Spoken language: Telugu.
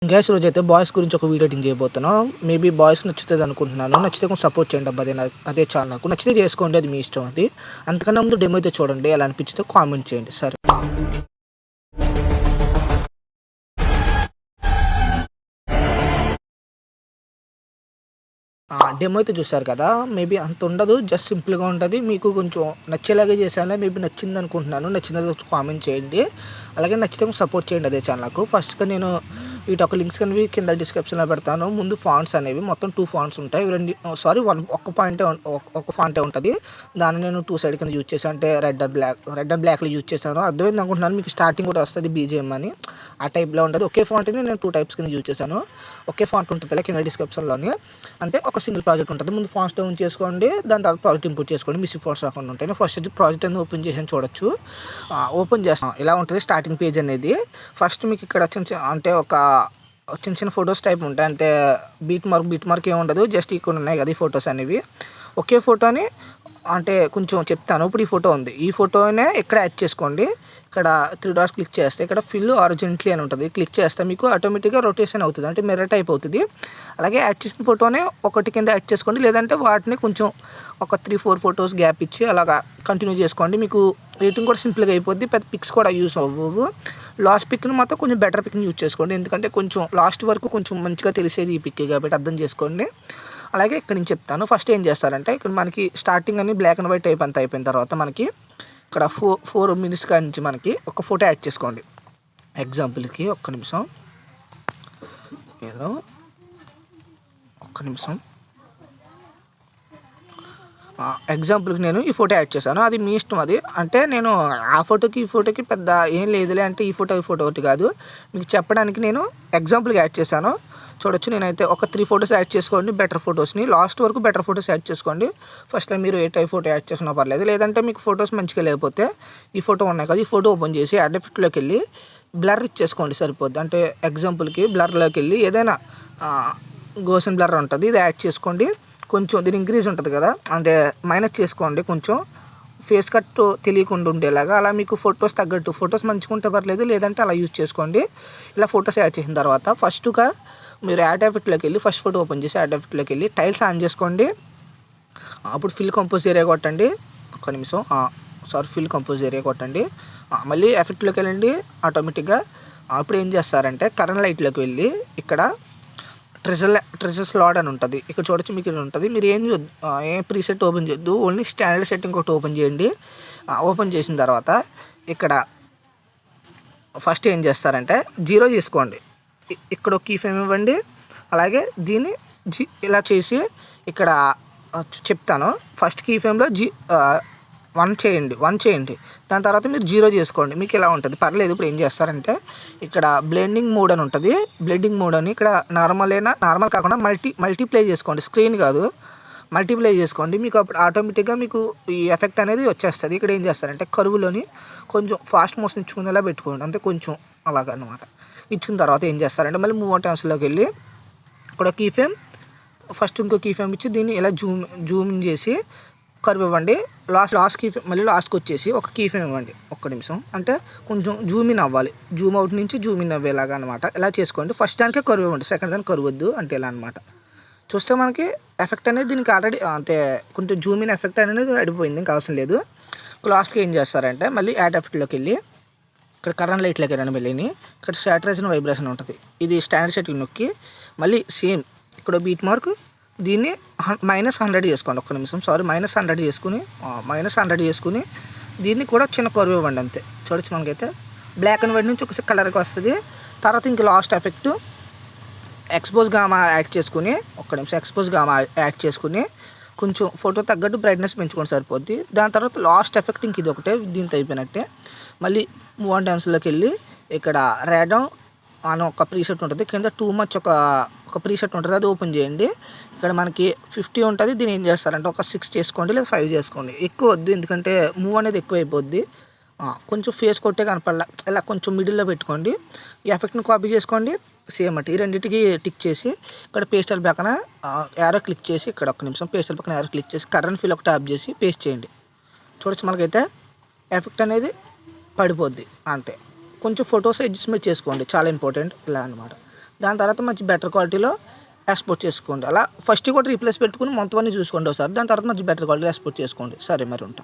గైస్ రోజైతే బాయ్స్ గురించి ఒక వీడియో ఎడిటింగ్ చేయబోతున్నాను. మేబీ బాయ్స్కి నచ్చుతుంది అనుకుంటున్నాను. నచ్చితే కొంచెం సపోర్ట్ చేయండి అబ్బా. అదే చాలా నాకు నచ్చితే చేసుకోండి, అది మీ ఇష్టం. అది అంతకన్నా ముందు డెమో అయితే చూడండి, ఎలా అనిపించితే కామెంట్ చేయండి. సరే, డెమో అయితే చూసారు కదా. మేబీ అంత ఉండదు, జస్ట్ సింపుల్గా ఉంటుంది. మీకు కొంచెం నచ్చేలాగే చేశాను. మేబీ నచ్చింది అనుకుంటున్నాను. నచ్చింది కామెంట్ చేయండి. అలాగే నచ్చితే సపోర్ట్ చేయండి అదే ఛానల్కు. ఫస్ట్గా నేను వీటి ఒక లింక్స్ అనేవి కింద డిస్క్రిప్షన్లో పెడతాను. ముందు ఫాంట్స్ అనేవి మొత్తం 2 ఫాంట్స్ ఉంటాయి. ఒక ఫాంటే ఉంటుంది. దాన్ని నేను 2 సైడ్ కింద యూజ్ చేశాను. అంటే రెడ్ అండ్ బ్లాక్లో యూజ్ చేశాను. అర్థమైంది అనుకుంటున్నాను. మీకు స్టార్టింగ్ కూడా వస్తుంది బీజిఎం అని, ఆ టైప్లో ఉంటుంది. ఒకే ఫాంట్ని నేను 2 టైప్స్ కింద యూజ్ చేశాను. ఒకే ఫాంట్ ఉంటుంది కింద డిస్క్రిప్షన్లోని. అంటే ఒక సింగిల్ ప్రాజెక్ట్ ఉంటుంది. ముందు ఫాంట్స్ డౌన్ చేసుకోండి, దాని తర్వాత ప్రాజెక్ట్ ఇంపోర్ట్ చేసుకోండి. మిస్సింగ్ ఫాంట్స్ రాకుండా ఉంటాయి. ఫస్ట్ అయితే ప్రాజెక్ట్ అనేది ఓపెన్ చేసి చూడొచ్చు. ఓపెన్ చేస్తాం, ఇలా ఉంటుంది స్టార్టింగ్ పేజ్ అనేది. ఫస్ట్ మీకు ఇక్కడ అంటే ఒక చిన్న చిన్న ఫొటోస్ టైప్ ఉంటాయి. అంటే బీట్ మార్క్ ఏమి ఉండదు, జస్ట్ ఇక్కడ ఉన్నాయి కదా ఈ ఫొటోస్ అనేవి. ఒకే ఫోటోని అంటే కొంచెం చెప్తాను. ఇప్పుడు ఈ ఫోటో ఉంది, ఈ ఫోటోనే ఇక్కడ యాడ్ చేసుకోండి. ఇక్కడ 3 డాట్స్ క్లిక్ చేస్తే ఇక్కడ ఫిల్ హారిజాంటల్లీ అని ఉంటుంది. క్లిక్ చేస్తే మీకు ఆటోమేటిక్గా రొటేషన్ అవుతుంది, అంటే మిర్రర్ టైప్ అవుతుంది. అలాగే యాడ్ చేసిన ఫోటోనే ఒకటి కింద యాడ్ చేసుకోండి, లేదంటే వాటిని కొంచెం ఒక 3-4 ఫొటోస్ గ్యాప్ ఇచ్చి అలాగా కంటిన్యూ చేసుకోండి. మీకు రేటింగ్ కూడా సింపుల్గా అయిపోద్ది, పెద్ద పిక్స్ కూడా యూస్ అవ్వవు. లాస్ట్ పిక్ని మాత్రం కొంచెం బెటర్ పిక్ని యూజ్ చేసుకోండి, ఎందుకంటే కొంచెం లాస్ట్ వరకు కొంచెం మంచిగా తెలిసేది ఈ పిక్ కాబట్టి అర్థం చేసుకోండి. అలాగే ఇక్కడ నేను చెప్తాను. ఫస్ట్ ఏం చేస్తారంటే, ఇక్కడ మనకి స్టార్టింగ్ అని బ్లాక్ అండ్ వైట్ టైప్ అంతా అయిపోయిన తర్వాత మనకి ఇక్కడ 4 మినిట్స్ కాడి నుంచి మనకి ఒక ఫోటో యాడ్ చేసుకోండి. ఎగ్జాంపుల్కి ఒక్క నిమిషం ఎగ్జాంపుల్కి నేను ఈ ఫోటో యాడ్ చేశాను. అది మీ ఇష్టం. అది అంటే నేను ఆ ఫోటోకి ఈ ఫోటోకి పెద్ద ఏం లేదులే, అంటే ఈ ఫోటో ఒకటి కాదు, మీకు చెప్పడానికి నేను ఎగ్జాంపుల్కి యాడ్ చేశాను. చూడొచ్చు. నేనైతే ఒక 3 ఫొటోస్ యాడ్ చేసుకోండి, బెటర్ ఫొటోస్ని. లాస్ట్ వరకు బెటర్ ఫొటోస్ యాడ్ చేసుకోండి. ఫస్ట్లో మీరు ఏ టైప్ ఫోటో యాడ్ చేసినా పర్లేదు. లేదంటే మీకు ఫొటోస్ మంచిగా లేకపోతే ఈ ఫోటో ఉన్నాయి కదా, ఈ ఫోటో ఓపెన్ చేసి యాడ్ ఎఫెక్ట్లోకి వెళ్ళి బ్లర్ ఇచ్చేసుకోండి, సరిపోద్ది. అంటే ఎగ్జాంపుల్కి బ్లర్లోకి వెళ్ళి ఏదైనా గోసన్ బ్లర్ ఉంటుంది, ఇది యాడ్ చేసుకోండి. కొంచెం దీని ఇంక్రీజ్ ఉంటుంది కదా, అంటే మైనస్ చేసుకోండి కొంచెం, ఫేస్ కట్ తెలియకుండా ఉండేలాగా. అలా మీకు ఫొటోస్ తగ్గట్టు, ఫొటోస్ మంచిగా ఉంటే పర్లేదు, లేదంటే అలా యూజ్ చేసుకోండి. ఇలా ఫొటోస్ యాడ్ చేసిన తర్వాత ఫస్ట్గా మీరు యాడ్ ఎఫెక్ట్లోకి వెళ్ళి ఫస్ట్ ఫోటో ఓపెన్ చేసి యాడ్ ఎఫెక్ట్లోకి వెళ్ళి టైల్స్ ఆన్ చేసుకోండి. అప్పుడు ఫిల్ కంపోజ్ ఏరియా కొట్టండి. ఒక్క నిమిషం, ఫిల్ కంపోజ్ ఏరియా కొట్టండి. మళ్ళీ ఎఫెక్ట్లోకి వెళ్ళండి ఆటోమేటిక్గా. అప్పుడు ఏం చేస్తారంటే కరెంట్ లైట్లోకి వెళ్ళి ఇక్కడ ట్రెజర్ స్లాట్ అని ఉంటుంది, ఇక్కడ చూడొచ్చు. మీకు ఇక్కడ ఉంటుంది. మీరు ఏం ప్రీసెట్ ఓపెన్ చేయొద్దు, ఓన్లీ స్టాండర్డ్ సెట్టింగ్ ఒకటి ఓపెన్ చేయండి. ఓపెన్ చేసిన తర్వాత ఇక్కడ ఫస్ట్ ఏం చేస్తారంటే 0 చేసుకోండి. ఇక్కడ ఒక కీ ఫ్రేమ్ ఇవ్వండి. అలాగే దీన్ని ఇలా చేసి ఇక్కడ చెప్తాను. ఫస్ట్ కీ ఫ్రేమ్లో 1 చేయండి. దాని తర్వాత మీరు 0 చేసుకోండి. మీకు ఇలా ఉంటుంది, పర్లేదు. ఇప్పుడు ఏం చేస్తారంటే ఇక్కడ బ్లెండింగ్ మోడ్ అని ఉంటుంది. బ్లెండింగ్ మోడ్ అని ఇక్కడ నార్మల్ కాకుండా మల్టీప్లై చేసుకోండి. స్క్రీన్ కాదు, మల్టీప్లై చేసుకోండి. మీకు అప్పుడు ఆటోమేటిక్గా మీకు ఈ ఎఫెక్ట్ అనేది వచ్చేస్తుంది. ఇక్కడ ఏం చేస్తారంటే కరువులోని కొంచెం ఫాస్ట్ మోషన్ ఇచ్చుకునేలా పెట్టుకోండి, అంటే కొంచెం అలాగనమాట. ఇచ్చిన తర్వాత ఏం చేస్తారంటే మళ్ళీ మూవ్ టైమ్స్లోకి వెళ్ళి ఇక్కడ కీ ఫ్రేమ్, ఫస్ట్ ఇంకో కీ ఫ్రేమ్ ఇచ్చి దీన్ని ఇలా జూమ్ చేసి కర్వ్ ఇవ్వండి. లాస్ట్ కీ ఫ్రేమ్ మళ్ళీ లాస్ట్కి వచ్చేసి ఒక కీ ఫ్రేమ్ ఇవ్వండి. ఒక్క నిమిషం, అంటే కొంచెం జూమ్ ఇన్ అవ్వాలి, జూమ్ అవుట్ నుంచి జూమ్ ఇన్ అవ్వేలాగా అనమాట. ఇలా చేసుకోండి. ఫస్ట్ దానికే కర్వ్ ఇవ్వండి, సెకండ్ దానికి కర్వ్ వద్దు, అంటే ఇలా అనమాట. చూస్తే మనకి ఎఫెక్ట్ అనేది దీనికి ఆల్రెడీ అంటే కొంచెం జూమ్ ఇన్ ఎఫెక్ట్ అనేది అడిపోయింది, ఇంకా అవసరం లేదు. లాస్ట్కి ఏం చేస్తారంటే మళ్ళీ యాడ్ ఎఫెక్ట్లోకి వెళ్ళి ఇక్కడ కరెంట్ లైట్లోకి వెళ్ళండి. మళ్ళీని ఇక్కడ శాటరేషన్ వైబ్రేషన్ ఉంటుంది, ఇది స్టాండర్డ్ సెట్టింగ్ నొక్కి మళ్ళీ సేమ్ ఇక్కడ బీట్ మార్క్, దీన్ని -100 చేసుకోండి. ఒక్క నిమిషం, -100 చేసుకుని దీన్ని కూడా చిన్న కర్వ్ ఇవ్వండి అంతే. చూడొచ్చు మనకైతే బ్లాక్ అండ్ వైట్ నుంచి ఒక కలర్కి వస్తుంది. తర్వాత ఇంక last effect expose gamma add చేసుకుని, యాడ్ చేసుకుని కొంచెం ఫోటో తగ్గట్టు బ్రైట్నెస్ పెంచుకొని సరిపోద్ది. దాని తర్వాత లాస్ట్ ఎఫెక్ట్ ఇంక ఇది ఒకటే, దీంతో అయిపోయినట్టే. మళ్ళీ మూవ్ ఆన్ డాన్స్లోకి వెళ్ళి ఇక్కడ ర్యాడమ్ అని ఒక ప్రీసెట్ ఉంటుంది, కింద టూ మచ్ ఒక ప్రీసెట్ ఉంటుంది, అది ఓపెన్ చేయండి. ఇక్కడ మనకి 50 ఉంటుంది. దీన్ని ఏం చేస్తారంటే ఒక 6 చేసుకోండి, లేదా 5 చేసుకోండి. ఎక్కువ వద్దు, ఎందుకంటే మూవ్ అనేది ఎక్కువ అయిపోద్ది. కొంచెం ఫేస్ కొట్టే కనపడాల, ఇలా కొంచెం మిడిల్లో పెట్టుకోండి. ఈ ఎఫెక్ట్ని కాపీ చేసుకోండి, సేమ్ అంటే ఈ రెండింటికి టిక్ చేసి ఇక్కడ పేస్టల్ పక్కన యారో క్లిక్ చేసి, ఇక్కడ ఒక్క నిమిషం పేస్టల్ పక్కన యారో క్లిక్ చేసి కరెంట్ ఫిల్ ఒక ట్యాప్ చేసి పేస్ట్ చేయండి. చూడొచ్చు మనకైతే ఎఫెక్ట్ అనేది పడిపోద్ది. అంటే కొంచెం ఫొటోస్ అడ్జస్ట్మెంట్ చేసుకోండి, చాలా ఇంపార్టెంట్ ఇలా అనమాట. దాని తర్వాత మంచి బెటర్ క్వాలిటీలో ఎక్స్పోర్ట్ చేసుకోండి. అలా ఫస్ట్ కూడా రీప్లేస్ పెట్టుకుని మొత్తం అన్నీ చూసుకోండి ఒకసారి. దాని తర్వాత మంచి బెటర్ క్వాలిటీలో ఎక్స్పోర్ట్ చేసుకోండి. సరే మరి ఉంటా.